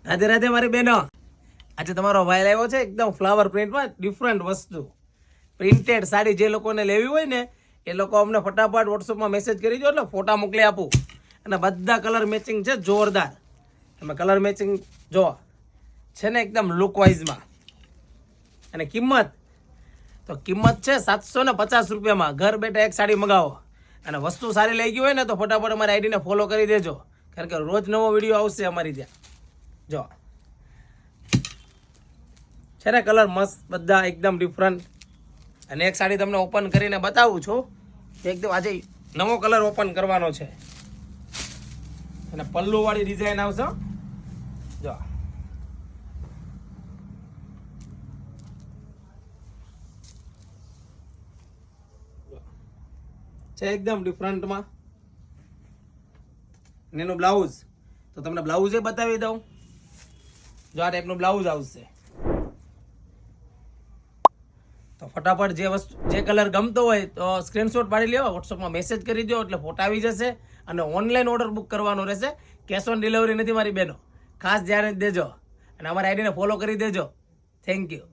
રાધે રાધે મારી બહેનો. આજે તમારો ભાઈ આવ્યો છે એકદમ ફ્લાવર પ્રિન્ટમાં ડિફરન્ટ વસ્તુ. પ્રિન્ટેડ સાડી જે લોકોને લેવી હોય ને એ લોકો અમને ફટાફટ વોટ્સઅપમાં મેસેજ કરી દો એટલે ફોટા મોકલી આપું. અને બધા કલર મેચિંગ છે જોરદાર. તમે કલર મેચિંગ જો છે ને એકદમ લુક વાઇઝમાં. અને કિંમત છે 750 રૂપિયામાં. ઘર બેઠા એક સાડી મગાવો અને વસ્તુ સારી લઈ ગઈ હોય ને તો ફટાફટ અમારી આઈડીને ફોલો કરી દેજો, કારણ કે રોજ નવો વિડીયો આવશે અમારી ત્યાં. જો છે ને કલર મસ્ત બધા એકદમ ડિફરન્ટ. અને એક સાડી તમને ઓપન કરીને બતાવું છું. એકદમ આજે નવો કલર ઓપન કરવાનો છે અને પલ્લુ વાળી ડિઝાઇન આવશે. જો છે એકદમ ડિફરન્ટમાં. એનું બ્લાઉઝ તો તમને બ્લાઉઝ એ બતાવી દઉં. જો આ ટાઈપનું બ્લાઉઝ આવશે. તો ફટાફટ જે કલર ગમતો હોય તો સ્ક્રીનશોટ પાડી લ્યો, વોટ્સઅપમાં મેસેજ કરી દો એટલે ફોટા આવી જશે. અને ઓનલાઈન ઓર્ડર બુક કરવાનો રહેશે. કેશ ઓન ડિલિવરી નથી મારી બહેનો, ખાસ ધ્યાન દેજો. અને અમારી આઈડીને ફોલો કરી દેજો. Thank you.